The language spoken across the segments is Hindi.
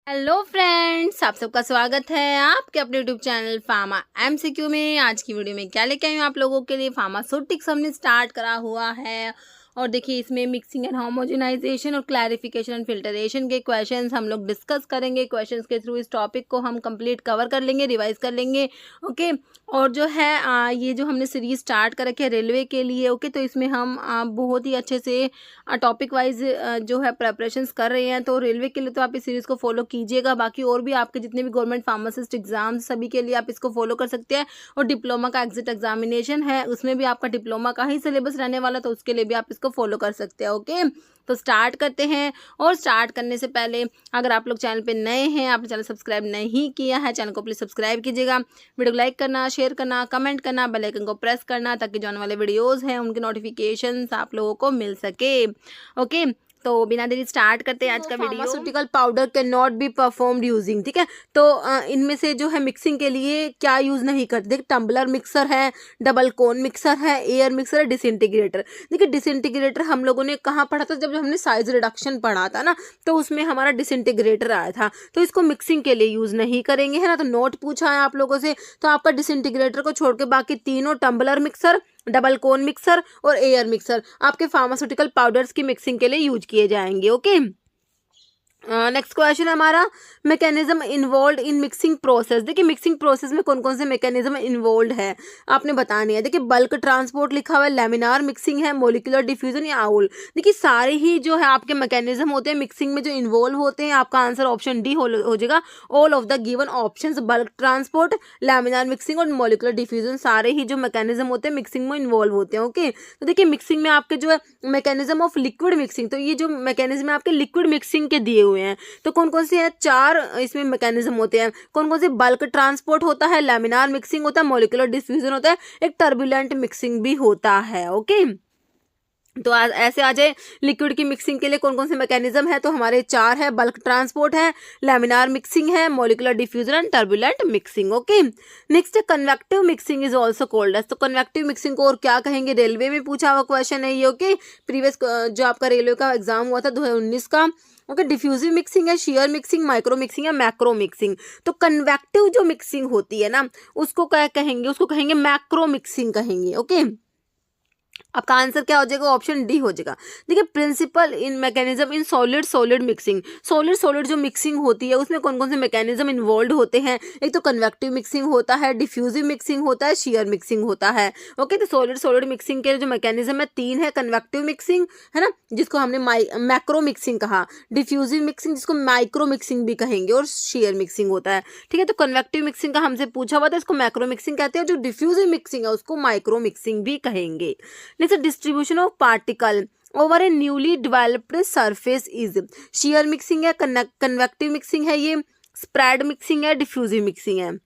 हेलो फ्रेंड्स, आप सबका स्वागत है आपके अपने यूट्यूब चैनल फार्मा एमसीक्यू में। आज की वीडियो में क्या लेके आई हूँ आप लोगों के लिए, फार्मास्यूटिक्स हमने स्टार्ट करा हुआ है। और देखिए, इसमें मिक्सिंग एंड होमोजेनाइजेशन और क्लैरिफिकेशन एंड फिल्टरेशन के क्वेश्चंस हम लोग डिस्कस करेंगे। क्वेश्चंस के थ्रू इस टॉपिक को हम कंप्लीट कवर कर लेंगे, रिवाइज कर लेंगे। ओके, और जो है ये जो हमने सीरीज स्टार्ट कर रखी है रेलवे के लिए। ओके, तो इसमें हम बहुत ही अच्छे से टॉपिक वाइज जो है प्रेपरेशंस कर रहे हैं। तो रेलवे के लिए तो आप इस सीरीज़ को फॉलो कीजिएगा। बाकी और भी आपके जितने भी गवर्नमेंट फार्मासिस्ट एग्जाम्स सभी के लिए आप इसको फॉलो कर सकते हैं। और डिप्लोमा का एग्जिट एग्जामिनेशन है, उसमें भी आपका डिप्लोमा का ही सिलेबस रहने वाला, तो उसके लिए भी आप इसको फॉलो कर सकते हैं। ओके, तो स्टार्ट करते हैं। और स्टार्ट करने से पहले अगर आप लोग चैनल पे नए हैं, आपने चैनल सब्सक्राइब नहीं किया है, चैनल को प्लीज़ सब्सक्राइब कीजिएगा। वीडियो को लाइक करना, शेयर करना, कमेंट करना, बेल आइकन को प्रेस करना, ताकि जो आने वाले वीडियोज़ हैं उनके नोटिफिकेशंस आप लोगों को मिल सके। ओके, तो बिना देरी स्टार्ट करते हैं आज का video. Pharmaceutical powder can not be performed using, ठीक है। तो इनमें से जो है मिक्सिंग के लिए क्या यूज़ नहीं करते। देखिए, टम्बलर मिक्सर है, डबल कोन मिक्सर है, एयर मिक्सर है, डिसइंटीग्रेटर। देखिए, डिसइंटीग्रेटर हम लोगों ने कहाँ पढ़ा था, जब हमने साइज रिडक्शन पढ़ा था ना, तो उसमें हमारा डिसइंटीग्रेटर आया था। तो इसको मिक्सिंग के लिए यूज़ नहीं करेंगे, है ना। तो नोट पूछा है आप लोगों से, तो आपका डिसइंटीग्रेटर को छोड़ के बाकी तीनों tumbler mixer, double cone mixer और एयर मिक्सर आपके फार्मास्यूटिकल पाउडर्स की मिक्सिंग के लिए यूज किए जाएंगे। ओके, नेक्स्ट क्वेश्चन हमारा, mechanism involve in mixing process. देखिए, मिक्सिंग प्रोसेस में कौन कौन से मैकेनिज्म इन्वॉल्व है आपने बतानी है। देखिए, बल्क ट्रांसपोर्ट लिखा हुआ है, लेमिनार मिक्सिंग है, मोलिकुलर डिफ्यूजन या आउल। देखिए, सारे ही जो है आपके मैकेनिज्म होते हैं मिक्सिंग में जो इन्वॉल्व होते हैं। आपका आंसर ऑप्शन डी हो जाएगा। All of the given options, bulk transport, laminar mixing और मोलिकुलर डिफ्यूजन, सारे ही जो मैकेनिज्म होते हैं मिक्सिंग में इन्वॉल्व होते हैं। ओके, तो देखिए, मिक्सिंग में आपके जो है मैकेनिज्म ऑफ लिक्विड मिक्सिंग, तो ये जो मैकेनिज्म है आपके लिक्विड मिक्सिंग के दिए हुए हैं। तो कौन कौन से हैं, चार इसमें मैकेनिज्म होते हैं। कौन कौन से, बल्क ट्रांसपोर्ट होता है, लेमिनार मिक्सिंग होता है, मॉलिक्यूलर डिफ्यूजन होता है, एक टर्बुलेंट मिक्सिंग भी होता है। ओके, तो ऐसे आ जाए लिक्विड की मिक्सिंग के लिए कौन कौन से मैकेनिज्म है, तो हमारे चार है, बल्क ट्रांसपोर्ट है, लेमिनार मिक्सिंग है, molecular diffusion and turbulent mixing. Okay, next है convective mixing is also called as. तो कन्वेक्टिव मिक्सिंग को और क्या कहेंगे, रेलवे में पूछा हुआ क्वेश्चन है ये। ओके, प्रीवियस जो आपका रेलवे का एग्जाम हुआ था 2019 का। ओके, डिफ्यूजिव मिक्सिंग है, शेयर मिक्सिंग, माइक्रो मिक्सिंग है, मैक्रो मिक्सिंग। तो कन्वेक्टिव जो मिक्सिंग होती है ना, उसको क्या कहेंगे, उसको कहेंगे मैक्रो मिक्सिंग कहेंगे। ओके, आपका आंसर क्या हो जाएगा, ऑप्शन डी हो जाएगा। देखिए, principle in mechanism in solid solid mixing, solid solid जो मिक्सिंग होती है उसमें कौन कौन से मैकेनिज्म इन्वॉल्व होते हैं। एक तो कन्वेक्टिव मिक्सिंग होता है, डिफ्यूजिव मिक्सिंग होता है, शेयर मिक्सिंग होता है। ओके, तो सॉलिड सॉलिड मिक्सिंग के जो मैकेनिज्म है तीन है, कन्वेक्टिव मिक्सिंग है ना, जिसको हमने मैक्रो मिक्सिंग कहा, डिफ्यूजिव मिक्सिंग जिसको माइक्रो मिक्सिंग भी कहेंगे, और शेयर मिक्सिंग होता है। ठीक है, तो कन्वेक्टिव मिक्सिंग का हमसे पूछा हुआ था, इसको मैक्रो मिक्सिंग कहते हैं। जो डिफ्यूजिव मिक्सिंग है उसको माइक्रो मिक्सिंग भी कहेंगे। Next, distribution of particle over A newly developed surface is. Share mixing है, कन्वेक्टिव मिक्सिंग है, ये स्प्रेड मिक्सिंग है, डिफ्यूजिव मिक्सिंग है।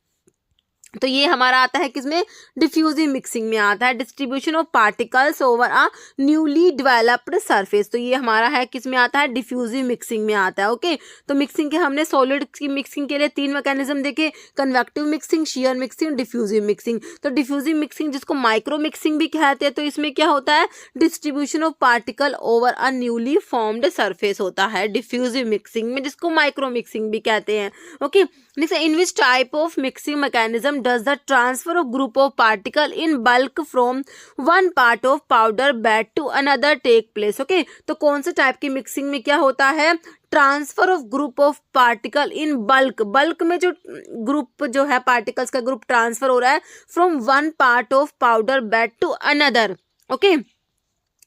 तो ये हमारा आता है किसमें, डिफ्यूजिव मिक्सिंग में आता है। Distribution of particles over a newly developed surface, तो ये हमारा है किसमें आता है, डिफ्यूजिव मिक्सिंग में आता है। ओके, तो मिक्सिंग के हमने सॉलिड की मिक्सिंग के लिए तीन मैकेनिज्म देखे, convective mixing, share mixing, diffusive mixing. तो डिफ्यूजिव मिक्सिंग जिसको माइक्रो मिक्सिंग भी कहते हैं, तो इसमें क्या होता है, distribution of particle over a newly formed surface होता है डिफ्यूजिव मिक्सिंग में, जिसको माइक्रो मिक्सिंग भी कहते हैं। Okay, next, in which type of mixing mechanism does the transfer of group of particle in bulk from one part of powder bed to another take place। Okay, तो कौन से टाइप की मिक्सिंग में क्या होता है, transfer of group of particle in bulk, bulk में जो ग्रुप जो है पार्टिकल्स का ग्रुप ट्रांसफर हो रहा है from one part of powder bed to another. Okay,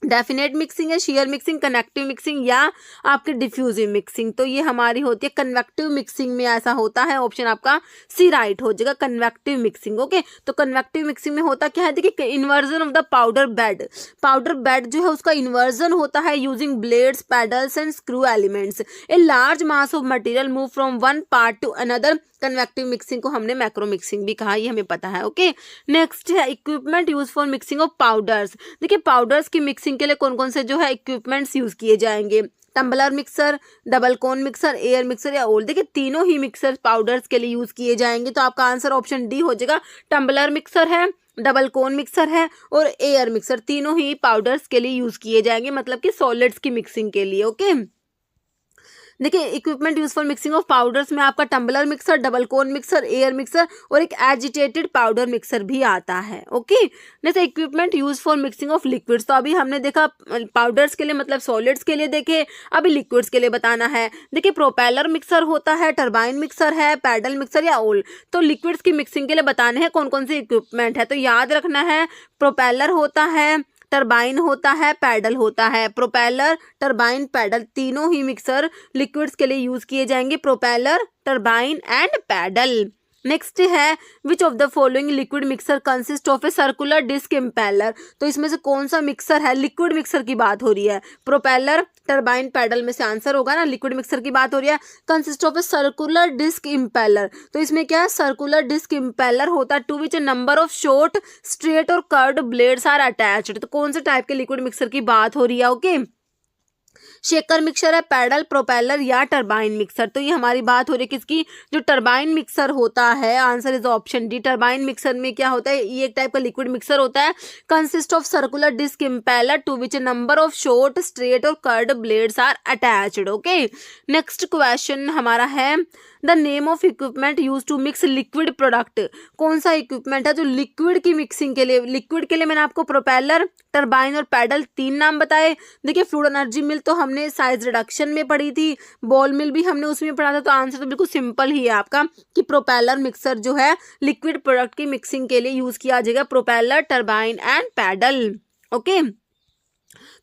definite mixing है, शेयर मिक्सिंग, कनेक्टिव मिक्सिंग या आपके डिफ्यूजिव मिक्सिंग। तो ये हमारी होती है कन्वेक्टिव मिक्सिंग में ऐसा होता है, ऑप्शन आपका सी राइट हो जाएगा, कन्वेक्टिव मिक्सिंग। ओके, तो कन्वेक्टिव मिक्सिंग में होता क्या है, देखिए, inversion of the powder bed, powder bed जो है उसका इन्वर्जन होता है using blades, paddles and screw elements. A large mass of material move from one part two another. Convective mixing को हमने मैक्रो मिक्सिंग भी कहा, ये हमें पता है। ओके, नेक्स्ट है equipment use for mixing of powders. देखिए, पाउडर्स की मिक्सिंग के लिए कौन कौन से जो है इक्विपमेंट्स यूज किए जाएंगे, tumbler mixer, double cone mixer, air mixer या ओल। देखिए, तीनों ही मिक्सर पाउडर्स के लिए यूज किए जाएंगे, तो आपका आंसर ऑप्शन डी हो जाएगा। टम्बलर मिक्सर है, डबल कोन मिक्सर है और एयर मिक्सर, तीनों ही पाउडर्स के लिए यूज किए जाएंगे, मतलब कि सॉलिड्स की मिक्सिंग के लिए। ओके, देखिए equipment use for mixing of powders में आपका tumbler mixer, double cone mixer, air mixer और एक एजिटेटेड पाउडर मिक्सर भी आता है। ओके, जैसे equipment use for mixing of liquids, तो अभी हमने देखा पाउडर्स के लिए मतलब सॉलिड्स के लिए देखे, अभी लिक्विड्स के लिए बताना है। देखिए प्रोपेलर मिक्सर होता है, टरबाइन मिक्सर है, पैडल मिक्सर या ओल। तो लिक्विड्स की मिक्सिंग के लिए बताने हैं कौन कौन से इक्विपमेंट है, तो याद रखना है प्रोपेलर होता है, टरबाइन होता है, पैडल होता है। प्रोपेलर, टरबाइन, पैडल तीनों ही मिक्सर लिक्विड्स के लिए यूज किए जाएंगे, propeller, turbine and paddle. Next है which of the following liquid mixer consist of a circular disc impeller, तो इसमें से कौन सा मिक्सर है, लिक्विड मिक्सर की बात हो रही है, प्रोपेलर, टरबाइन, पैडल में से आंसर होगा ना, लिक्विड मिक्सर की बात हो रही है, consist of a circular disc impeller. तो इसमें क्या है, सर्कुलर डिस्क इम्पेलर होता है to which a number of short, straight और कर्व्ड ब्लेड्स आर अटैच्ड। तो कौन से टाइप के लिक्विड मिक्सर की बात हो रही है, ओके शेकर मिक्सर है, पैडल, प्रोपेलर या टरबाइन मिक्सर। तो ये हमारी बात हो रही है किसकी, जो टरबाइन मिक्सर होता है, answer is option D. Turbine mixer में क्या होता है, ये एक टाइप का लिक्विड मिक्सर होता है, consist of circular disc impeller to which a number of short, straight और curved blades are attached. Okay, next question हमारा है the name of equipment use to mix liquid product, कौन सा इक्विपमेंट है जो लिक्विड की मिक्सिंग के लिए, लिक्विड के लिए मैंने आपको प्रोपेलर, टरबाइन और पैडल तीन नाम बताए। देखिए फ्लूइड एनर्जी मिल तो हमने साइज रिडक्शन में पढ़ी थी, बॉल मिल भी हमने उसमें पढ़ा था, तो आंसर तो बिल्कुल सिंपल ही है आपका कि प्रोपेलर मिक्सर जो है लिक्विड प्रोडक्ट की मिक्सिंग के लिए यूज किया जाएगा, propeller, turbine and paddle. Okay,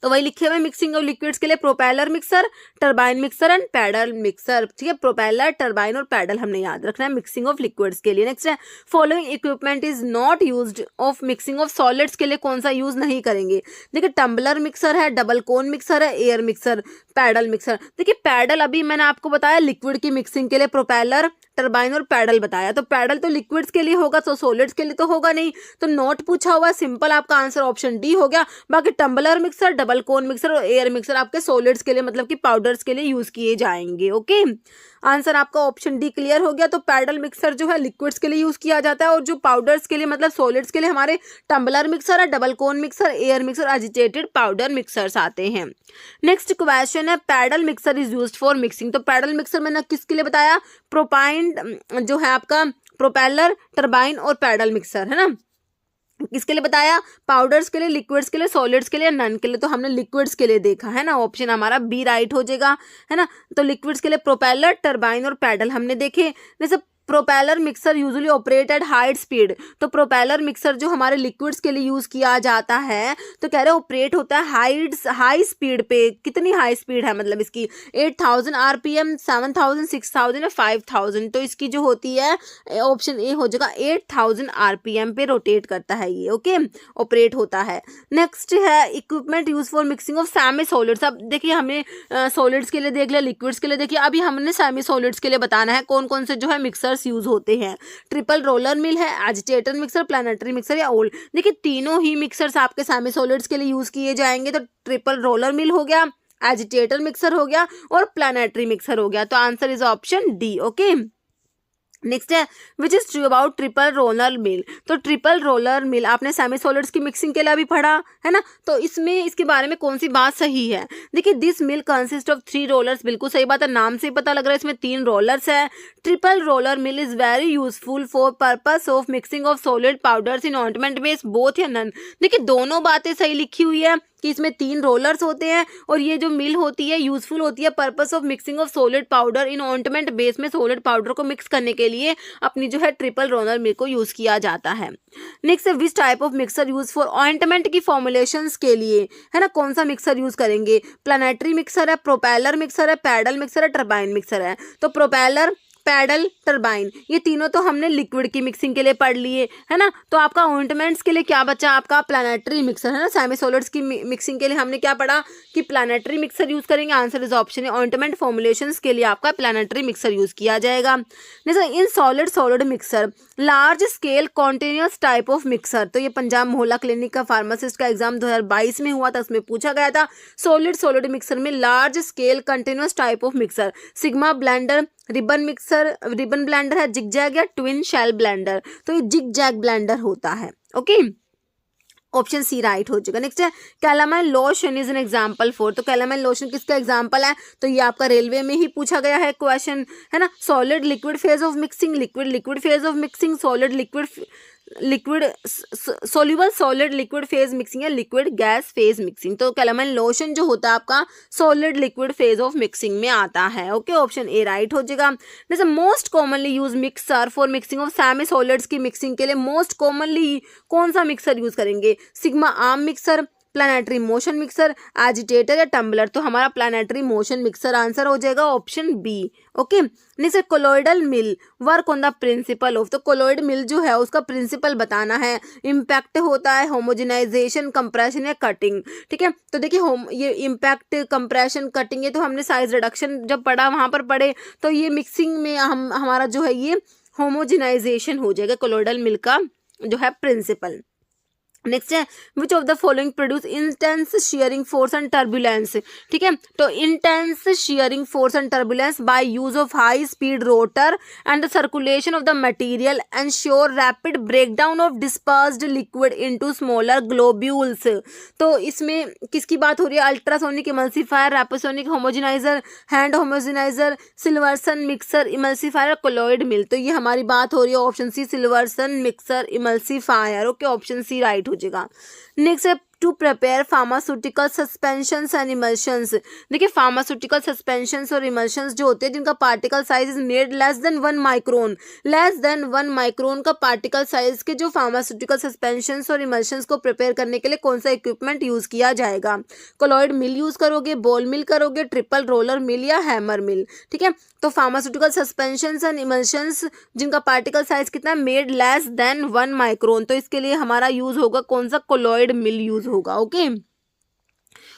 तो वही लिखे हुए मिक्सिंग ऑफ लिक्विड्स के लिए propeller mixer, turbine mixer and paddle mixer. ठीक है, प्रोपेलर, टरबाइन और पैडल हमने याद रखना है मिक्सिंग ऑफ लिक्विड्स के लिए। नेक्स्ट है following equipment is not used of mixing of solids के लिए कौन सा यूज नहीं करेंगे। देखिए टम्बलर मिक्सर है, डबल कोन मिक्सर है, एयर मिक्सर, पैडल मिक्सर। देखिए पैडल अभी मैंने आपको बताया लिक्विड की मिक्सिंग के लिए, प्रोपेलर, टरबाइन और पैडल बताया, तो पैडल तो लिक्विड्स के लिए होगा, तो सॉलिड्स के लिए तो होगा नहीं, तो नॉट पूछा हुआ, सिंपल आपका आंसर ऑप्शन डी हो गया। बाकी tumbler mixer, double cone mixer और एयर मिक्सर आपके सॉलिड्स के लिए मतलब कि पाउडर्स के लिए यूज किए जाएंगे। ओके, आंसर आपका ऑप्शन डी क्लियर हो गया। तो पैडल मिक्सर जो है लिक्विड्स के लिए यूज किया जाता है, और जो पाउडर्स के लिए मतलब सॉलिड्स के लिए हमारे टम्बलर मिक्सर है, double cone mixer, air mixer, agitated powder mixers आते हैं। नेक्स्ट क्वेश्चन है paddle mixer is used for mixing, तो पैडल मिक्सर मैंने किसके लिए बताया, प्रोपाइन जो है आपका प्रोपेलर, टरबाइन और पैडल मिक्सर है ना, किसके लिए बताया, पाउडर्स के लिए, लिक्विड्स के लिए, सॉलिड्स के लिए, नन के लिए। तो हमने लिक्विड्स के लिए देखा है ना, ऑप्शन हमारा बी राइट हो जाएगा, है ना। तो लिक्विड्स के लिए प्रोपेलर, टरबाइन और पैडल हमने देखे। जैसे propeller mixer usually operate at high speed, तो प्रोपेलर मिक्सर जो हमारे लिक्विड्स के लिए यूज किया जाता है, तो कह रहे ऑपरेट होता है हाई स्पीड पे। कितनी हाई स्पीड है मतलब इसकी, 8000 RPM, 7000, 6000 या 5000। तो इसकी जो होती है ऑप्शन ए हो जाएगा, 8000 RPM पे रोटेट करता है ये। ओके, ऑपरेट होता है। नेक्स्ट है equipment use for mixing of semi solids. अब देखिए हमने सॉलिड्स के लिए देख लिया, लिक्विड्स के लिए देखिए, अभी हमने सेमी सॉलिड्स के लिए बताना है कौन कौन से जो है मिक्सर यूज होते हैं। ट्रिपल रोलर मिल है, एजिटेटर मिक्सर, प्लानेटरी मिक्सर या ओल्ड। देखिए तीनों ही मिक्सर्स आपके सेमी सॉलिड्स के लिए यूज किए जाएंगे। तो ट्रिपल रोलर मिल हो गया, एजिटेटर मिक्सर हो गया और प्लानेटरी मिक्सर हो गया। तो answer is option D. Okay, next है which is true about triple roller mill. तो ट्रिपल रोलर मिल आपने सेमी सॉलिड्स की मिक्सिंग के लिए भी पढ़ा है ना, तो इसमें इसके बारे में कौन सी बात सही है। देखिए this mill consist of 3 rollers, बिल्कुल सही बात है, नाम से ही पता लग रहा है इसमें 3 रोलर्स है। Triple roller mill is very useful for purpose of mixing of solid powders in ointment base both या नन। देखिए दोनों बातें सही लिखी हुई है कि इसमें 3 रोलर्स होते हैं, और ये जो मिल होती है यूजफुल होती है purpose of mixing of solid powder in ointment base में सॉलिड पाउडर को मिक्स करने के लिए अपनी जो है ट्रिपल रोलर मिल को यूज किया जाता है। नेक्स्ट है which type of mixer use for ointment की फॉर्मुलेशंस के लिए, है ना, कौन सा मिक्सर यूज करेंगे। प्लानेटरी मिक्सर है, प्रोपेलर मिक्सर है, पैडल मिक्सर है, टरबाइन मिक्सर है। तो प्रोपेलर, पैडल, टरबाइन ये तीनों तो हमने लिक्विड की मिक्सिंग के लिए पढ़ लिए है ना। तो आपका ऑइंटमेंट्स के लिए क्या बचा, आपका प्लानेटरी मिक्सर है ना। सेमी सॉलिड्स की मिक्सिंग के लिए हमने क्या पढ़ा कि प्लानेटरी मिक्सर यूज करेंगे, आंसर इज ऑप्शन है। ऑइंटमेंट फॉर्मुलेशंस के लिए आपका प्लानेटरी मिक्सर यूज किया जाएगा। जैसे in solid mixer, large scale continuous type of mixer, तो ये पंजाब मोहल्ला क्लिनिक का फार्मासिस्ट का एग्जाम 2022 में हुआ था, उसमें पूछा गया था। सॉलिड मिक्सर में large scale continuous type of mixer, sigma blender, ribbon mixer, ribbon blender है, जिग जैग या ट्विन शेल ब्लेंडर। तो ये जिग जैग ब्लेंडर होता है। ओके, ऑप्शन सी राइट हो जाएगा। नेक्स्ट है calamine lotion is an example for, तो कैलामाइन लोशन किसका एग्जाम्पल है, तो ये आपका रेलवे में ही पूछा गया है क्वेश्चन, है ना। Solid liquid phase of mixing, liquid liquid phase of mixing, solid liquid soluble solid liquid phase mixing या लिक्विड गैस फेज मिक्सिंग। तो कैलामाइन लोशन जो होता है आपका solid liquid phase of mixing में आता है। ओके, ऑप्शन ए राइट हो जाएगा। जैसे most commonly use mixer for mixing of semi solids की मिक्सिंग के लिए मोस्ट कॉमनली कौन सा मिक्सर यूज करेंगे, sigma arm mixer, planetary motion mixer, agitator या टम्बलर। तो हमारा प्लानेटरी मोशन मिक्सर आंसर हो जाएगा option B. Okay, next colloidal mill work on the principle of, तो कोलोइड मिल जो है उसका प्रिंसिपल बताना है। इम्पैक्ट होता है होमोजेनाइजेशन, कंप्रेशन या कटिंग। ठीक है, तो देखिए ये इम्पैक्ट, कंप्रेशन, कटिंग ये तो हमने साइज रिडक्शन जब पढ़ा वहाँ पर पढ़े, तो ये मिक्सिंग में हमारा जो है ये होमोजेनाइजेशन हो जाएगा कोलोइडल मिल का जो है प्रिंसिपल। नेक्स्ट है which of the following produce intense shearing force and turbulence. ठीक है, तो intense shearing force and turbulence by use of high speed rotor and the circulation of the material ensure rapid breakdown of dispersed liquid into smaller globules. तो इसमें किसकी बात हो रही है, ultrasonic emulsifier, rapisonic homogeniser, hand homogeniser, Silverson mixer emulsifier, colloid mill. तो ये हमारी बात हो रही है ऑप्शन सी सिल्वर्सन mixer emulsifier. Okay, option C right हो जाएगा। नेक्स्ट है to prepare pharmaceutical suspensions and emulsions. देखिए फार्मास्यूटिकल सस्पेंशंस और इमल्शंस जो होते हैं जिनका particle size is made less than 1 micron, less than 1 micron का पार्टिकल साइज के जो फार्मास्यूटिकल सस्पेंशंस और इमल्शंस को प्रिपेयर करने के लिए कौन सा इक्विपमेंट यूज किया जाएगा। कोलॉइड मिल यूज करोगे, बॉल मिल करोगे, ट्रिपल रोलर मिल या हैमर मिल। ठीक है, तो फार्मास्यूटिकल सस्पेंशंस एंड इमल्शंस जिनका पार्टिकल साइज कितना है, मेड लेस देन 1 माइक्रोन, तो इसके लिए हमारा यूज होगा कौन सा, कोलॉइड मिल यूज होगा। ओके,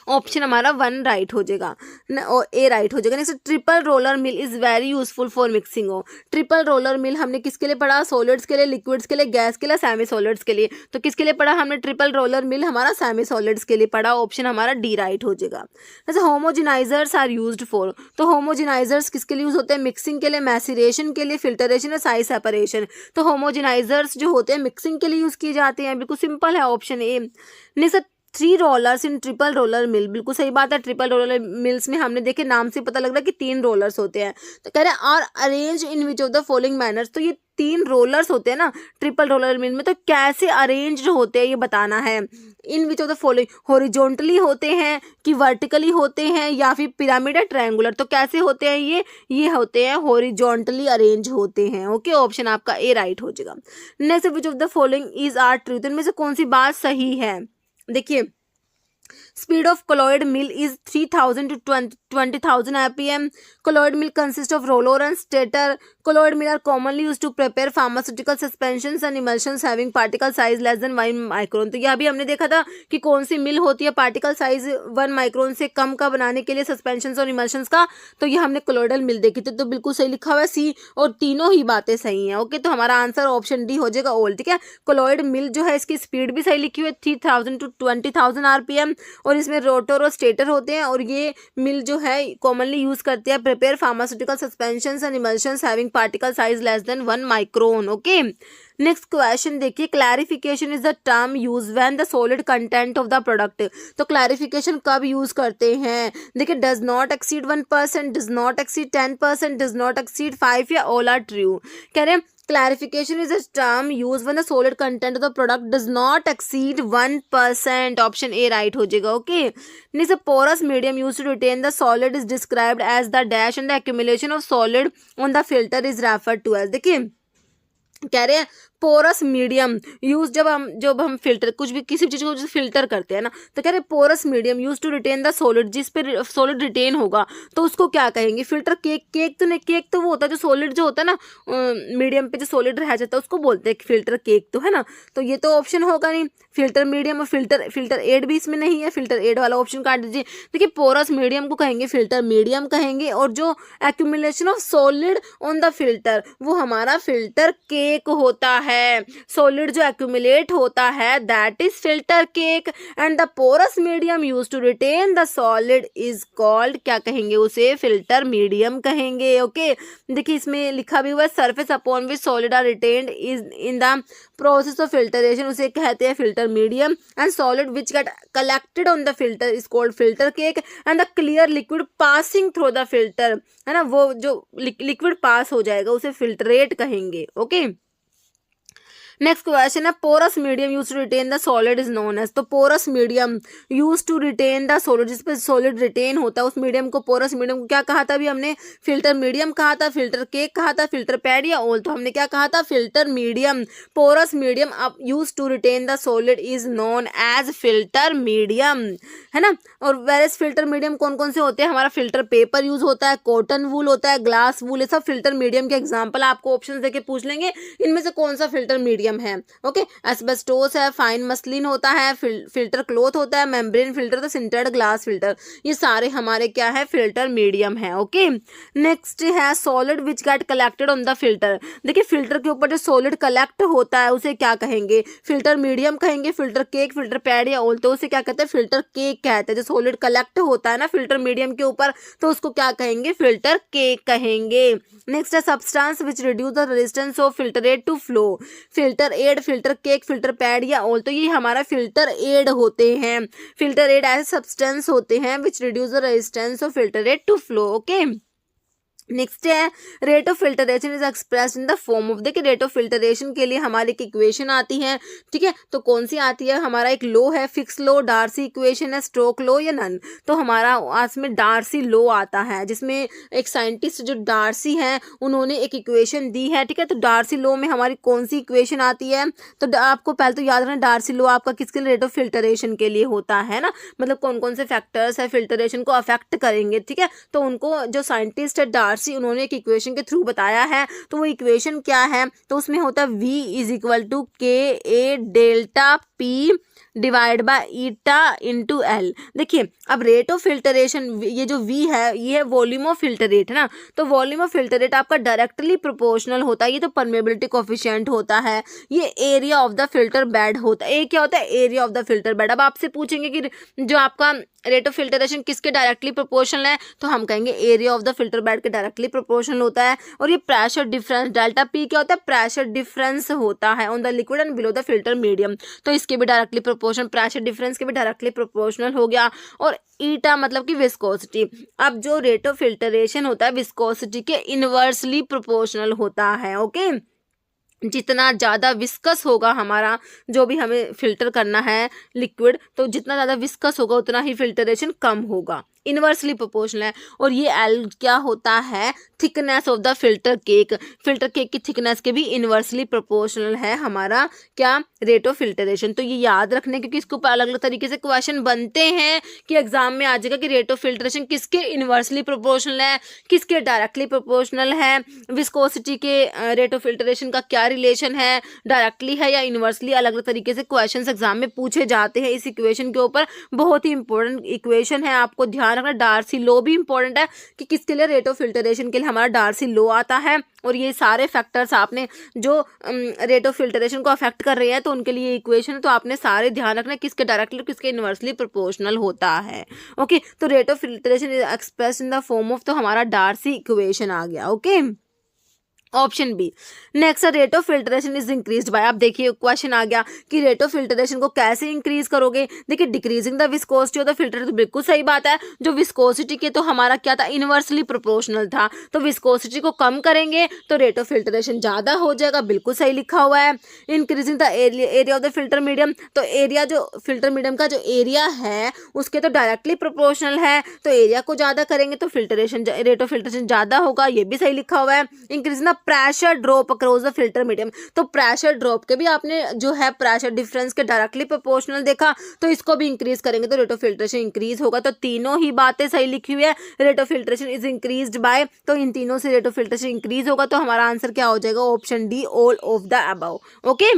ऑप्शन हमारा 1 राइट हो जाएगा और ए राइट हो जाएगा। Next triple roller mill is very useful for mixing हो। ट्रिपल रोलर मिल हमने किसके लिए पढ़ा, सॉलिड्स के लिए, लिक्विड्स के लिए, गैस के लिए, सेमी सॉलिड्स के लिए। तो किसके लिए पढ़ा हमने ट्रिपल रोलर मिल, हमारा सेमी सॉलिड्स के लिए पढ़ा। ऑप्शन हमारा डी राइट हो जाएगा। जैसे होमोजेनाइजर्स आर यूज्ड फॉर, तो होमोजेनाइजर्स किसके लिए यूज होते हैं, मिक्सिंग के लिए, मैसिरेशन के लिए, फिल्टरेशन या साइज सेपरेशन। तो होमोजेनाइजर्स जो होते हैं मिक्सिंग के लिए यूज किए जाते हैं, बिल्कुल सिंपल है option A. Next 3 rollers in triple roller मिल, बिल्कुल सही बात है। ट्रिपल रोलर मिल्स में हमने देखे नाम से पता लग रहा है कि 3 रोलर्स होते हैं। तो कह रहे हैं और arrange in which of the following manners, तो ये 3 रोलर्स होते हैं ना ट्रिपल रोलर मिल में, तो कैसे अरेंज होते हैं ये बताना है। In which of the following, horizontally होते हैं कि वर्टिकली होते हैं या फिर पिरामिड या ट्रायंगुलर, तो कैसे होते हैं ये होते हैं हॉरिजॉन्टली अरेंज होते हैं। ओके, ऑप्शन आपका ए राइट हो जाएगा। Next which of the following is are truth, इनमें से कौन सी बात सही है। देखिए speed of colloid mill is 3000 to 20,000 rpm. Colloid mill consists of roller and stator. Colloid mill are commonly used to prepare pharmaceutical suspensions and emulsions having particle size less than 1 micron. तो यह भी हमने देखा था कि कौन सी मिल होती है पार्टिकल साइज 1 माइक्रोन से कम का बनाने के लिए सस्पेंशंस और इमल्शंस का, तो ये हमने कोलॉइडल मिल देखी थी। तो बिल्कुल सही लिखा हुआ है सी, और तीनों ही बातें सही हैं। ओके, तो हमारा आंसर ऑप्शन डी हो जाएगा ऑल। ठीक है, कोलॉइड मिल जो है इसकी स्पीड भी सही लिखी हुई है 3000 to 20,000 rpm, और इसमें रोटर और स्टेटर होते हैं, और ये मिल जो है कॉमनली यूज करते हैं prepare pharmaceutical suspensions and emulsions having particle size less than 1 micron. Okay, next question देखिए, clarification is the term use when the solid content of the product. तो क्लैरिफिकेशन कब यूज करते हैं, देखिए does not exceed 1%, does not exceed 10%, does not exceed 5 या ऑल आर ट्रू। कह रहे हैं clarification is a term used when the solid content of the product does not exceed 1%. Option A right हो जाएगा। Okay, next a porous medium used to retain the solid is described as the dash and the accumulation of solid on the filter is referred to as। देखिए कह रहे हैं पोरस मीडियम यूज जब हम फिल्टर कुछ भी किसी चीज़ को फिल्टर करते हैं ना, तो कह रहे porous medium use to retain the solid, जिस पे सॉलिड रिटेन होगा तो उसको क्या कहेंगे, फिल्टर केक। केक तो नहीं, केक तो वो होता है जो सॉलिड जो होता है ना मीडियम पे जो सॉलिड रह जाता है उसको बोलते हैं फिल्टर केक, तो है ना। तो ये तो ऑप्शन होगा नहीं, फिल्टर मीडियम और फिल्टर एड भी इसमें नहीं है, फिल्टर एड वाला ऑप्शन काट दीजिए। देखिए पोरस मीडियम को कहेंगे फिल्टर मीडियम कहेंगे, और जो accumulation of solid on the filter वो हमारा फिल्टर केक केक होता है, सॉलिड जो एक्यूमुलेट होता है that is filter cake, and the porous medium use to retain the solid is called, क्या कहेंगे उसे, फिल्टर मीडियम कहेंगे। ओके, देखिए इसमें लिखा भी हुआ है surface upon which solid are retained is in the process of filtration, उसे कहते हैं filter medium, and solid which get collected on the filter is called filter cake, and the clear liquid passing through the filter, है ना, वो जो लिक्विड पास हो जाएगा उसे फिल्ट्रेट कहेंगे। ओके, नेक्स्ट क्वेश्चन है porous medium use to retain the solid is known as, तो porous medium use to retain the solid, जिस पे सॉलिड रिटेन होता है उस मीडियम को, पोरस मीडियम को क्या कहा था, अभी हमने फिल्टर मीडियम कहा था, फिल्टर केक कहा था, फिल्टर पैड या ओल, तो हमने क्या कहा था, filter medium. Porous medium use to retain the solid is known as filter medium, है ना। और वेरियस फिल्टर मीडियम कौन कौन से होते हैं, हमारा फिल्टर पेपर यूज होता है, कॉटन वूल होता है, ग्लास वूल, ये सब फिल्टर मीडियम के एग्जाम्पल आपको ऑप्शन देके पूछ लेंगे इनमें से कौन सा फिल्टर मीडियम है। ओके, एस्बेस्टोस है, फाइन मसलिन होता है, फिल्टर क्लॉथ होता है, मेम्ब्रेन फिल्टर, तो सिंटर्ड ग्लास फिल्टर, ये सारे हमारे क्या है, फिल्टर मीडियम है। ओके, नेक्स्ट है solid which get collected on the filter, देखिए फिल्टर के ऊपर जो सॉलिड कलेक्ट होता है उसे क्या कहेंगे, फिल्टर मीडियम कहेंगे, फिल्टर केक, फिल्टर पैड या ओल, तो उसे क्या कहते हैं, फिल्टर केक कहते हैं। जो सॉलिड कलेक्ट होता है ना फिल्टर मीडियम के ऊपर तो उसको क्या कहेंगे, फिल्टर केक कहेंगे। नेक्स्ट है substance which reduce the resistance of filtrate to flow, filter aid, filter cake, filter pad या ऑल, तो ये हमारा फिल्टर एड होते हैं। फिल्टर एड ऐसे सब्सटेंस होते हैं which reduce the resistance of filtrate to flow. Okay, next है rate of filtration is expressed in the form of, देखिए रेट ऑफ फिल्टरेशन के लिए हमारी एक इक्वेशन आती है, ठीक है, तो कौन सी आती है, हमारा एक लो है, फिक्स लो, डार्सी इक्वेशन है, स्टोक लो या नन, तो हमारा आज में डार्सी लो आता है, जिसमें एक साइंटिस्ट जो डार्सी हैं उन्होंने एक इक्वेशन दी है, ठीक है, तो डार्सी लो में हमारी कौन सी इक्वेशन आती है, तो आपको पहले तो याद रखना डार्सी लो आपका किसके लिए, रेट ऑफ फिल्टरेशन के लिए होता है ना, मतलब कौन कौन से फैक्टर्स है फिल्टरेशन को अफेक्ट करेंगे, ठीक है, तो उनको जो साइंटिस्ट है डार्सी उन्होंने एक इक्वेशन के थ्रू बताया है, तो वो इक्वेशन क्या है, तो उसमें होता है V is equal to KA delta P divide by eta into L. देखिए अब रेट ऑफ फिल्टरेशन, ये जो V है ये है वॉल्यूम ऑफ फिल्टर रेट, है ना, तो वॉल्यूम ऑफ फिल्टर रेट आपका डायरेक्टली प्रोपोर्शनल होता है, ये तो परमेबिलिटी कोफिशिएंट होता है, ये area of the filter bed होता है, ये क्या होता है, area of the filter bed. अब आपसे पूछेंगे कि जो आपका रेट ऑफ फिल्टरेशन किसके डायरेक्टली प्रोपोर्शनल है, तो हम कहेंगे area of the filter bed के डायरेक्टली प्रोपोर्शनल होता है। और ये प्रेशर डिफरेंस डेल्टा P क्या होता है, प्रेशर डिफरेंस होता है on the liquid and below the filter medium, तो इसके भी डायरेक्टली प्रोपोर्शनल, प्रेशर डिफरेंस के भी डायरेक्टली प्रोपोर्शनल हो गया। और ईटा मतलब कि विस्कोसिटी, अब जो रेट ऑफ फिल्टरेशन होता है विस्कोसिटी के इनवर्सली प्रोपोर्शनल होता है। ओके, जितना ज़्यादा विस्कस होगा हमारा जो भी हमें फिल्टर करना है लिक्विड, तो जितना ज़्यादा विस्कस होगा उतना ही फिल्टरेशन कम होगा, इनवर्सली प्रोपोर्शनल है। और ये एल क्या होता है, thickness of the filter cake, filter cake की थिकनेस के भी इनवर्सली प्रोपोर्शनल है हमारा क्या, रेट ऑफ फिल्टरेशन। तो ये याद रखने, क्योंकि इसके ऊपर अलग अलग तरीके से क्वेश्चन बनते हैं कि एग्जाम में आ जाएगा कि रेट ऑफ फिल्टरेशन किसके इनवर्सली प्रोपोर्शनल है, किसके डायरेक्टली प्रोपोर्शनल है, विस्कोसिटी के रेट ऑफ फिल्टरेशन का क्या रिलेशन है, डायरेक्टली है या इनवर्सली, अलग अलग तरीके से क्वेश्चन एग्जाम में पूछे जाते हैं इस इक्वेशन के ऊपर। बहुत ही इंपॉर्टेंट इक्वेशन है, आपको ध्यान रखना। डार्सी लो भी इंपॉर्टेंट है कि किसके लिए, रेट ऑफ फिल्टरेशन के लिए हमारा डार्सी लो आता है। और ये सारे फैक्टर्स आपने जो रेट ऑफ फिल्टरेशन को अफेक्ट कर रहे हैं तो उनके लिए इक्वेशन है, तो आपने सारे ध्यान रखना किसके डायरेक्टली किसके इनवर्सली प्रोपोर्शनल होता है। ओके, तो rate of filtration is express in the form of, तो हमारा डार्सी इक्वेशन आ गया। Okay, option B. Next rate of filtration is increase by, आप देखिए क्वेश्चन आ गया कि रेट ऑफ फिल्टरेशन को कैसे इंक्रीज करोगे, देखिए decreasing the viscosity of the filter, तो बिल्कुल सही बात है, जो विस्कोसिटी के तो हमारा क्या था, इनवर्सली प्रोपोर्शनल था, तो विस्कोसिटी को कम करेंगे तो रेट ऑफ फिल्टरेशन ज़्यादा हो जाएगा, बिल्कुल सही लिखा हुआ है। Increasing the area of the filter medium, तो एरिया जो फिल्टर मीडियम का जो एरिया है उसके तो डायरेक्टली प्रोपोर्शनल है, तो एरिया को ज़्यादा करेंगे तो फिल्टरेशन रेट ऑफ फिल्टरेशन ज़्यादा होगा, ये भी सही लिखा हुआ है। Increasing the pressure drop across the filter medium, तो प्रेशर ड्रॉप के भी आपने जो है प्रेशर डिफरेंस के डायरेक्टली प्रोपोर्शनल देखा, तो इसको भी इंक्रीज करेंगे तो रेट ऑफ फिल्टरेशन इंक्रीज होगा। तो तीनों ही बातें सही लिखी हुई है, rate of filtration is increased by, तो इन तीनों से रेट ऑफ फिल्टरेशन इंक्रीज होगा, तो हमारा आंसर क्या हो जाएगा, option D, all of the above. Okay,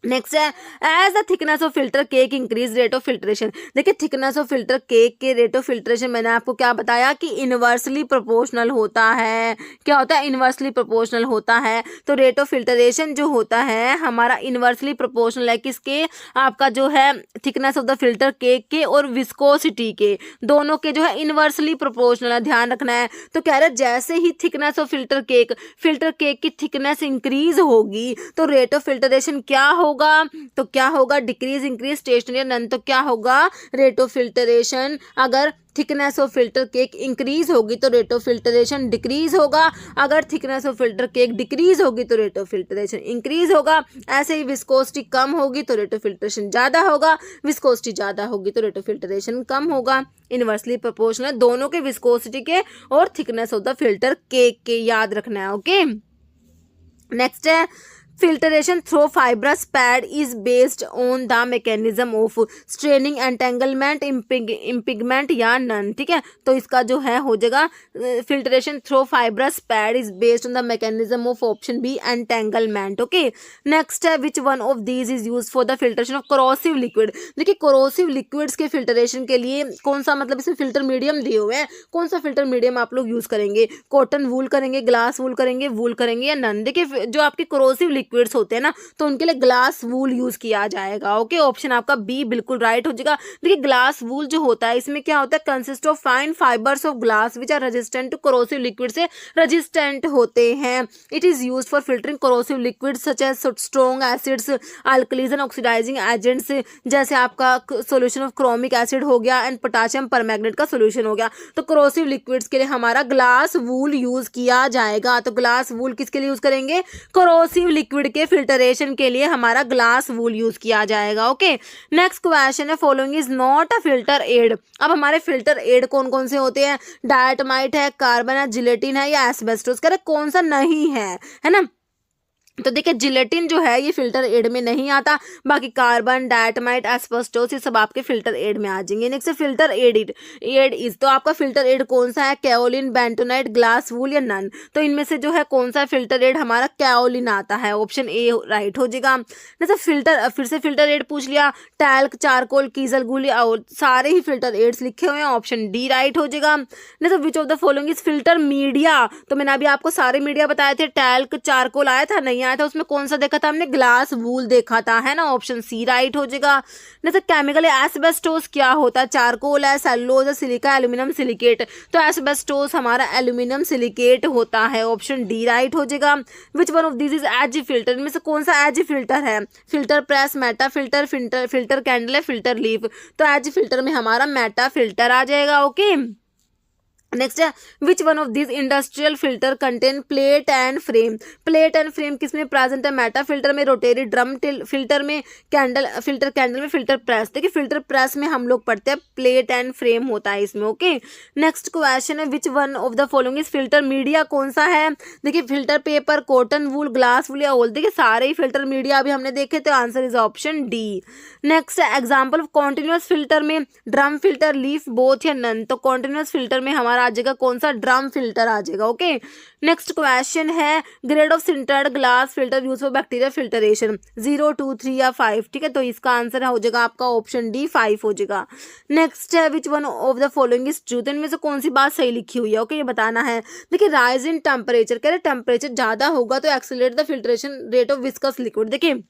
next है as the thickness of filter cake increase rate of filtration. देखिए थिकनेस ऑफ फिल्टर केक के रेट ऑफ फिल्ट्रेशन मैंने आपको क्या बताया कि इनवर्सली प्रोपोर्शनल होता है। क्या होता है? इनवर्सली प्रोपोर्शनल होता है। तो रेट ऑफ फिल्ट्रेशन जो होता है हमारा इनवर्सली प्रोपोर्शनल है किसके? आपका जो है thickness of the filter cake के और विस्कोसिटी के, दोनों के जो है इनवर्सली प्रोपोर्शनल है, ध्यान रखना है। तो कह रहे जैसे ही थिकनेस ऑफ फिल्टर केक की थिकनेस इंक्रीज होगी तो रेट ऑफ फिल्ट्रेशन क्या होगा? तो क्या होगा? Decrease, increase, stationary, none. तो क्या होगा? रेट ऑफ फिल्ट्रेशन, अगर thickness of filter cake increase होगी तो रेट ऑफ फिल्ट्रेशन डिक्रीज होगा, अगर thickness of filter cake decrease होगी तो रेट ऑफ फिल्ट्रेशन इंक्रीज होगा। ऐसे ही विस्कोसिटी कम होगी तो रेट ऑफ फिल्ट्रेशन ज़्यादा होगा, विस्कोसिटी ज़्यादा होगी तो रेट ऑफ फिल्ट्रेशन कम होगा। इनवर्सली प्रोपोर्शनल दोनों के, विस्कोसिटी के और thickness of the filter cake के, याद रखना है। ओके, नेक्स्ट है filtration through fibrous pad is based on the mechanism of straining, entanglement, impingement या none। ठीक है, तो इसका जो है हो जाएगा filtration through fibrous pad is based on the mechanism of option B, entanglement। Okay, next है which one of these is used for the filtration of corrosive liquid। देखिए corrosive liquids के filtration के लिए कौन सा, मतलब इसमें फिल्टर मीडियम दिए हुए हैं, कौन सा फिल्टर मीडियम आप लोग यूज करेंगे? कॉटन वूल करेंगे, ग्लास वूल करेंगे, वूल करेंगे या नन? देखिए जो आपके corrosive लिक्विड्स होते हैं ना तो उनके लिए ग्लास वूल यूज किया जाएगा। ओके, ऑप्शन आपका बी बिल्कुल राइट हो जाएगा। देखिए ग्लास वूल जो होता है इसमें क्या होता है? Consist of fine fibres of glass which are resistant to corrosive liquid, से रेजिस्टेंट होते हैं। It is used for filtering corrosive liquid such as strong acids, alkalis and oxidising agents, जैसे आपका सोल्यूशन ऑफ क्रोमिक एसिड हो गया एंड पोटाशियम परमैंगनेट का सोल्यूशन हो गया। तो कोरोसिव लिक्विड्स के लिए हमारा ग्लास वूल यूज किया जाएगा। तो ग्लास वूल किसके लिए यूज करेंगे? कोरोसिव लिक्विड के फिल्टरेशन के लिए हमारा ग्लास वूल यूज किया जाएगा। ओके, नेक्स्ट क्वेश्चन है following is not a filter aid. अब हमारे फिल्टर एड कौन कौन से होते हैं? डायटमाइट है, कार्बन है, जिलेटिन है या एस्बेस्टोस। कह रहे कौन सा नहीं है ना? तो देखिए जिलेटिन जो है ये फिल्टर एड में नहीं आता, बाकी कार्बन, डायटमाइट, एस्बेस्टोस ये सब आपके फिल्टर एड में आ जाएंगे। नेक्स्ट फिल्टर एड इज, तो आपका फिल्टर एड कौन सा है? कैओलिन, बेंटोनाइट, ग्लास वूल या नन? तो इनमें से जो है कौन सा फिल्टर एड? हमारा कैओलिन आता है, ऑप्शन ए राइट हो जाएगा। जैसे फिल्टर, फिर से फिल्टर एड पूछ लिया, टैल्क, चारकोल, कीजल गुल, सारे ही फिल्टर एड्स लिखे हुए हैं, ऑप्शन डी राइट हो जाएगा। जैसे विच of the following is filter media. तो मैंने अभी आपको सारे मीडिया बताए थे, टैल्क, चारकोल आया था नहीं आया था, उसमें कौन सा देखा था हमने? ग्लास वूल देखा था, है ना, ऑप्शन सी राइट हो जाएगा। जैसे केमिकल एस्बेस्टोस क्या होता है? चारकोल है, सेलुलोज है, सिलिका, एल्यूमिनियम सिलिकेट। तो एस्बेस्टोस हमारा एल्यूमिनियम सिलिकेट होता है, ऑप्शन डी राइट हो जाएगा। Which one of this is edge filter, इनमें से कौन सा एज फिल्टर है? Filter press, meta filter, filter candle है, फिल्टर लीफ। तो एज फिल्टर में हमारा मेटा फिल्टर आ जाएगा। ओके, नेक्स्ट है which one of this industrial filter contain plate and frame. Plate and frame किसमें प्रेजेंट है? मेटा फिल्टर में, रोटेरी ड्रम फिल्टर में, फिल्टर कैंडल में, फिल्टर प्रेस। देखिए फिल्टर प्रेस में हम लोग पढ़ते हैं प्लेट एंड फ्रेम होता है इसमें। ओके, नेक्स्ट क्वेश्चन है which one of the following is filter media, कौन सा है? देखिए filter paper, cotton wool, glass wool या ओल। देखिए सारे ही फिल्टर मीडिया अभी हमने देखे, तो answer is option D. Next example of continuous filter में, ड्रम फिल्टर, लीफ, बोथ या नन। तो कॉन्टिन्यूअस फिल्टर में हमारा आ जाएगा कौन सा? ड्रम फिल्टर आ जाएगा। ओके, नेक्स्ट क्वेश्चन है grade of sintered glass filter use for bacteria filtration, 0, 2, 3 या 5। ठीक है, तो इसका आंसर हो जाएगा आपका ऑप्शन डी 5 हो जाएगा। नेक्स्ट है which one of the following is truth, इनमें से कौन सी बात सही लिखी हुई है? ओके, ये बताना है। देखिए राइज इन टेम्परेचर, कह रहे टेम्परेचर ज्यादा होगा तो accelerate the filtration rate of viscous liquid. देखिए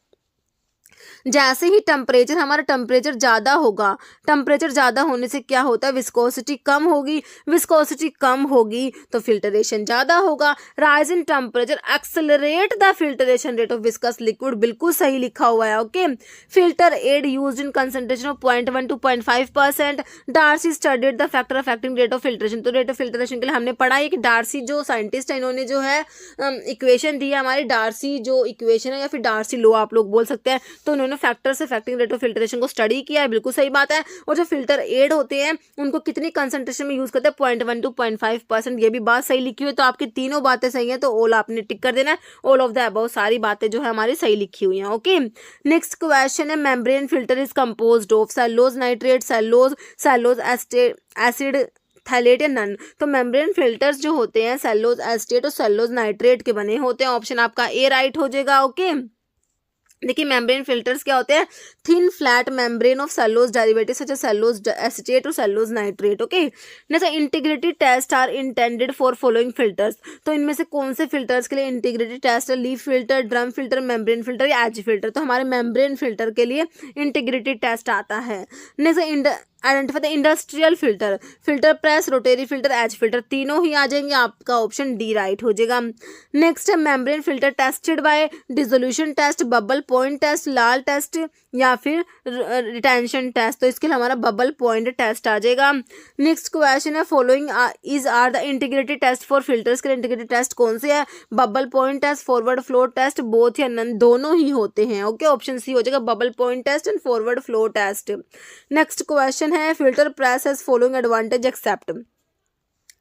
जैसे ही टेम्परेचर, हमारा टेम्परेचर ज़्यादा होगा, टेम्परेचर ज़्यादा होने से क्या होता है? विस्कोसिटी कम होगी, विस्कोसिटी कम होगी तो फिल्टरेशन ज़्यादा होगा। Rise in temperature accelerate the filtration rate of viscous liquid, बिल्कुल सही लिखा हुआ है। Okay, filter aid use in concentration of 0.1 to 0.5%। Darcy studied the factor affecting rate of filtration. तो रेट ऑफ फिल्ट्रेशन के लिए हमने पढ़ा है कि डार्सी जो साइंटिस्ट है इन्होंने जो है इक्वेशन दी है हमारी, डार्सी जो इक्वेशन है या फिर डार्सी लॉ आप लोग बोल सकते हैं, तो उन्होंने फैक्टर से अफेक्टिंग रेट ऑफ फिल्ट्रेशन को स्टडी किया है, बिल्कुल सही बात है। और जो फिल्टर एड होते हैं उनको कितनी कंसंट्रेशन में यूज करते हैं? 0.1 to 0.5%। ये भी बात सही लिखी हुई है, तो आपकी तीनों बातें सही हैं, तो ऑल आपने टिक कर देना है। ऑल ऑफ द अबव सारी बातें जो है हमारी सही लिखी हुई हैं। ओके, नेक्स्ट क्वेश्चन है membrane filter is composed of cellulose nitrate, cellulose acid, phthalate या नन। तो मेम्ब्रेन फिल्टर्स जो होते हैं सेलुलोज एसिटेट और सेलुलोज नाइट्रेट के बने होते हैं, ऑप्शन आपका ए राइट हो जाएगा। ओके, देखिए मेम्ब्रेन फिल्टर्स क्या होते हैं, thin flat membrane of cellulose derivative such as cellulose acetate और cellulose nitrate. Okay, next integrated test are intended for following filters. तो इनमें से कौन से फिल्टर्स के लिए इंटीग्रेटेड टेस्ट है, leaf filter, drum filter, membrane filter या एज फिल्टर। तो हमारे मेम्ब्रेन फिल्टर के लिए इंटीग्रेटेड टेस्ट आता है। Next identify the industrial filter, filter press, rotary filter, edge filter, तीनों ही आ जाएंगे, आपका ऑप्शन डी राइट हो जाएगा। नेक्स्ट है membrane filter tested by dissolution test, bubble point test, लाल टेस्ट या फिर रिटेंशन टेस्ट। तो इसके लिए हमारा बबल पॉइंट टेस्ट आ जाएगा। नेक्स्ट क्वेश्चन है following is are the integrated test for filters के इंटीग्रेटेड टेस्ट कौन से है, bubble point test, forward flow test, both या नन, दोनों ही होते हैं। ओके, ऑप्शन सी हो जाएगा bubble point test and forward flow test. Next question है filter press has following advantage except.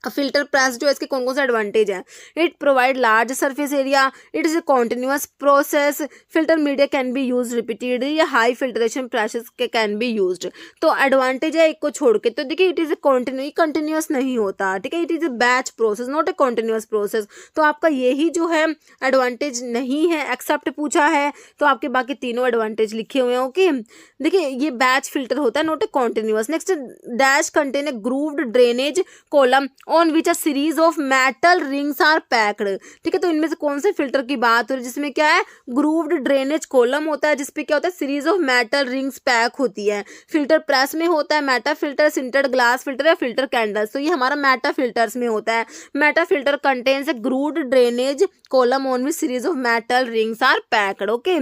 Filter press जो है इसके कौन कौन से एडवांटेज है, it provide large surface area, it is a continuous process, filter media can be use repeatedly या हाई फिल्ट्रेशन प्रेशर्स के कैन बी यूज्ड। तो एडवांटेज है एक को छोड़ के, तो देखिए इट इज ए कंटिन्यूअस नहीं होता, ठीक है, it is a batch process not a continuous process. तो आपका यही जो है एडवांटेज नहीं है, एक्सेप्ट पूछा है, तो आपके बाकी तीनों एडवांटेज लिखे हुए हैं। ओके, देखिए ये बैच फिल्टर होता है not a continuous. Next dash contain a grooved drainage column on which a series of metal rings are packed. ठीक है, तो इनमें से कौन से फिल्टर की बात हो रही है जिसमें क्या है, ग्रूव्ड ड्रेनेज कॉलम होता है जिसपे क्या होता है, series of metal rings pack होती है। फिल्टर प्रेस में होता है meta filter, sintered glass filter या फिल्टर कैंडल्स। तो ये हमारा मेटा फिल्टर्स में होता है। Meta filter contains A grooved drainage column on which series of metal rings are packed. Okay,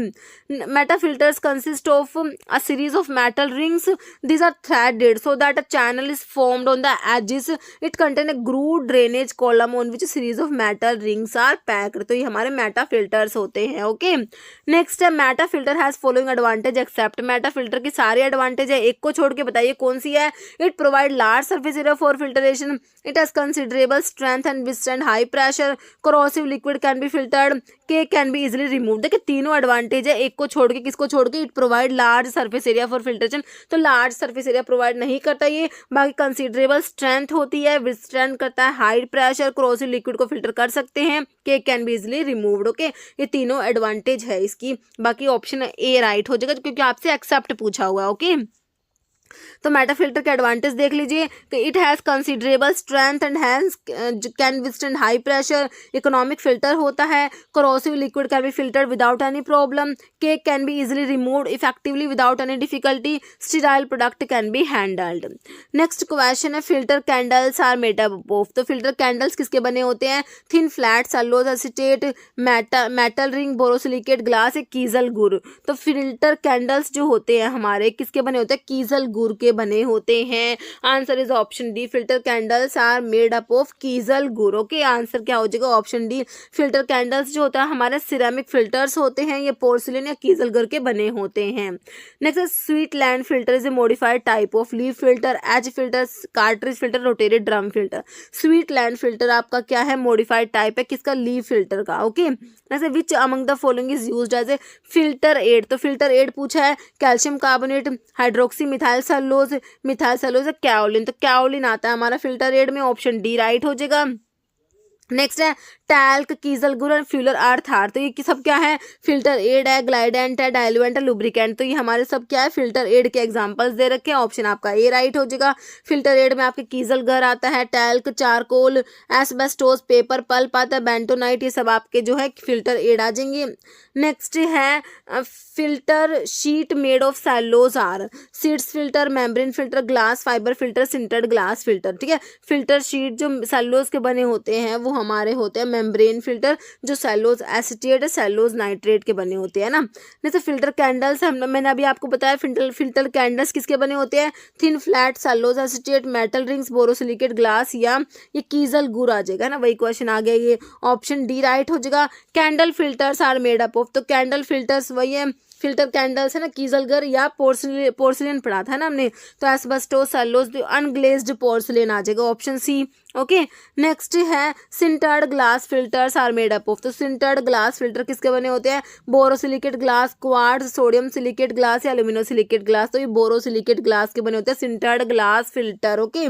meta filters consist of a series of metal rings. These are threaded so that a channel is formed on the edges. It contain a grooved drainage column on which a series of metal rings are packed. तो ये हमारे मेटा फिल्टर्स होते हैं. ओके, नेक्स्ट है meta filter has following advantage except. Meta filter की सारी एडवांटेज है, एक को छोड़ के बताइए कौन सी है। It provide large surface area for filtration, it has considerable strength and withstand high pressure, corrosive liquid can be filtered, cake can be easily removed। देखिए तीनों एडवांटेज है, एक को छोड़ के, किसको छोड़ के, it provide large surface area for filtration. तो लार्ज सरफेस एरिया प्रोवाइड नहीं करता ये, बाकी कंसिडरेबल स्ट्रेंथ होती है, विथस्टैंड करता है हाई प्रेशर, corrosive लिक्विड को फिल्टर कर सकते हैं, cake can be easily removed. Okay, ये तीनों एडवांटेज है इसकी, बाकी ऑप्शन ए राइट हो जाएगा क्योंकि आपसे एक्सेप्ट पूछा हुआ है। ओके, तो मेटा फिल्टर के एडवांटेज देख लीजिए कि it has considerable strength and hence can withstand high pressure, economic filter होता है, corrosive liquid can be filtered without any problem, cake can be easily removed effectively without any difficulty, sterile product can be handled. Next question है filter candles are made up of. तो फिल्टर कैंडल्स किसके बने होते हैं, thin flat cellulose acetate, metal ring, borosilicate glass, kieselguhr. तो फिल्टर कैंडल्स जो होते हैं हमारे किसके बने होते हैं, कीजल गुड़ के बने होते हैं। Answer is option D, filter candles are made up of kieselguhr. Okay, answer क्या हो जाएगा, ऑप्शन डी। फिल्टर कैंडल्स जो होता है हमारे सिरेमिक फिल्टर्स होते हैं, ये पोर्सिलिन या कीजल गुड़ के बने होते हैं। Next Sweetland filter is a modified type of leaf filter, edge filter, cartridge filter, rotated drum filter. Sweetland filter आपका क्या है, मॉडिफाइड टाइप है किसका, लीफ फिल्टर का। ओके, जैसे which among the following is used as a filter aid. तो फिल्टर एड पूछा है, calcium carbonate, hydroxy methyl cellulose, kaolin. तो कैओलिन आता है हमारा फिल्टर एड में, ऑप्शन डी राइट हो जाएगा। नेक्स्ट है टैल्क, कीजल गुड़ और फ्यूलर अर्थ हार। तो ये सब क्या है, फिल्टर एड है, ग्लाइडेंट है, डाइल्यूएंट है, लुब्रिकेंट। तो ये हमारे सब क्या है, फिल्टर एड के एग्जांपल्स दे रखे हैं, ऑप्शन आपका ए राइट हो जाएगा। फिल्टर एड में आपके कीजल गुड़ आता है, talc, charcoal, asbestos, paper pulp आता है, बेंटोनाइट, ये सब आपके जो है फिल्टर एड आ जाएंगे। नेक्स्ट है filter sheet made of cellulose are, Seitz filter, membrane filter, glass fibre filter, sintered glass filter. ठीक है, फिल्टर शीट जो सेलुलोज के बने होते हैं वो हमारे होते हैं मेम्ब्रेन फिल्टर, जो सेलुलोज एसीटेट, सेलुलोज नाइट्रेट के बने होते हैं ना। जैसे फिल्टर कैंडल्स मैंने अभी आपको बताया, फिल्टर कैंडल्स किसके बने होते हैं, thin flat cellulose acetate, metal rings, borosilicate glass या ये कीजल गुड़ आ जाएगा ना, वही क्वेश्चन आ गया, ये ऑप्शन डी राइट हो जाएगा। Candle filters are made up of. तो कैंडल फिल्टर्स वही है, फिल्टर कैंडल्स है ना, कीजलगर या पोर्सिलिन पढ़ा था ना हमने, तो एस्बेस्टोस, सेलुलोज, अनग्लेज्ड पोर्सिलिन आ जाएगा, ऑप्शन सी। ओके, नेक्स्ट है sintered glass filters are made up of. तो सिंटर्ड ग्लास फिल्टर किसके बने होते हैं, borosilicate glass, quartz, sodium silicate glass या एल्यूमिनोसिलिकेट ग्लास। तो ये बोरोसिलिकेट ग्लास के बने होते हैं सिंटर्ड ग्लास फिल्टर। ओके,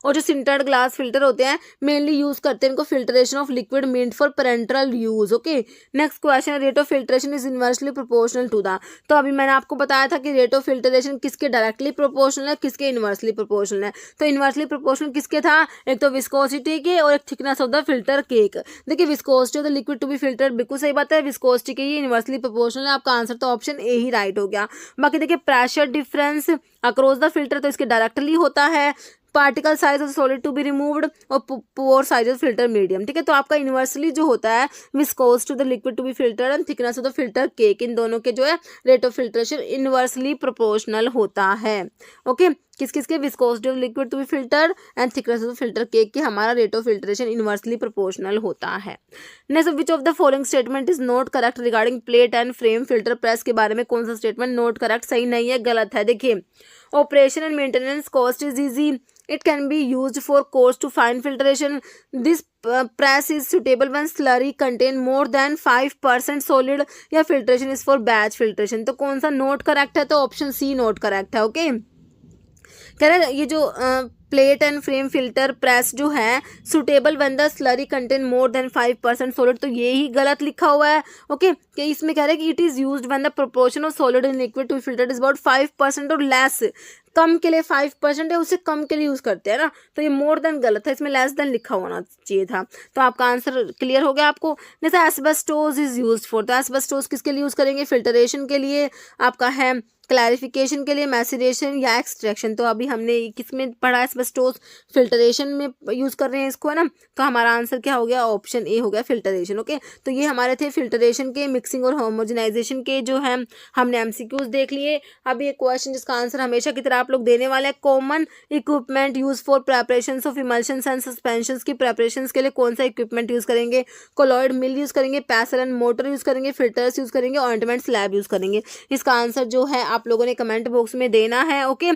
और जो सिंटर्ड ग्लास फिल्टर होते हैं मेनली यूज करते हैं इनको filtration of liquid meant for parental use. Okay, next question, rate of filtration is inversely proportional to the. तो अभी मैंने आपको बताया था कि रेट ऑफ फिल्ट्रेशन किसके डायरेक्टली प्रोपोर्शनल है, किसके इनवर्सली प्रोपोर्शनल है। तो इनवर्सली प्रोपोर्शनल किसके था, एक तो विस्कोसिटी के और एक thickness of the filter cake. देखिए viscosity of the liquid to be filter, बिल्कुल सही बात है, विस्कोसिटी के ही इनवर्सली प्रोपोर्शनल है। आपका आंसर तो ऑप्शन ए ही राइट हो गया। बाकी देखिए pressure difference across the filter, तो इसके डायरेक्टली होता है। Particle size of solid to be removed और pore size of filter medium. ठीक है, तो आपका इनवर्सली जो होता है viscous to the liquid to be filter and thickness of the filter cake, इन दोनों के जो है rate of filtration inversely proportional होता है। ओके, किस किस के, viscosity of liquid to be filter and thickness of filter cake के हमारा rate of filtration inversely proportional होता है। Next, which of the following statement is not correct regarding plate and frame filter press के बारे में कौन सा स्टेटमेंट नोट करेक्ट, सही नहीं है, गलत है। देखिए operation and maintenance cost is easy, it can be used for coarse to fine filtration. This press is suitable when slurry contain more than 5% solid, या filtration is for batch filtration। तो कौन सा नोट करेक्ट है, तो ऑप्शन सी नोट करेक्ट है। ओके, कह रहे ये जो plate and frame filter press जो है suitable when the slurry contain more than 5% solid, तो ये ही गलत लिखा हुआ है। ओके, कि इसमें कह रहे हैं कि it is used when the proportion of solid in liquid to filter is about 5% और लेस, कम के लिए 5% है, उससे कम के लिए यूज करते हैं ना, तो ये मोर देन गलत है, इसमें लेस देन लिखा होना चाहिए था। तो आपका आंसर क्लियर हो गया आपको। जैसे एस्बेस्टोस इज यूज्ड फॉर, तो एस्बेस्टोस किसके लिए यूज करेंगे, फिल्टरेशन के लिए, आपका है क्लैरिफिकेशन के लिए, मैसिरेशन या एक्सट्रैक्शन। तो अभी हमने किस में पढ़ा, एस्बेस्टोस फिल्टरेशन में यूज कर रहे हैं इसको, है ना, तो हमारा आंसर क्या हो गया, ऑप्शन ए हो गया, फिल्टरेशन। ओके, तो ये हमारे थे फिल्टरेशन के, मिक्सिंग और होमोजेनाइजेशन के जो है हमने एमसीक्यूज देख लिए। अभी एक क्वेश्चन जिसका आंसर हमेशा की तरह आप लोग देने वाले हैं, common equipment use for preparation of emulsions and suspensions की प्रेपरेशन के लिए कौन सा इक्विपमेंट यूज करेंगे, कोलॉइड मिल यूज करेंगे, पैसल एंड मोटर यूज करेंगे, फिल्टर्स यूज करेंगे, ऑइंटमेंट स्लैब यूज करेंगे। इसका आंसर जो है आप लोगों ने कमेंट बॉक्स में देना है। ओके,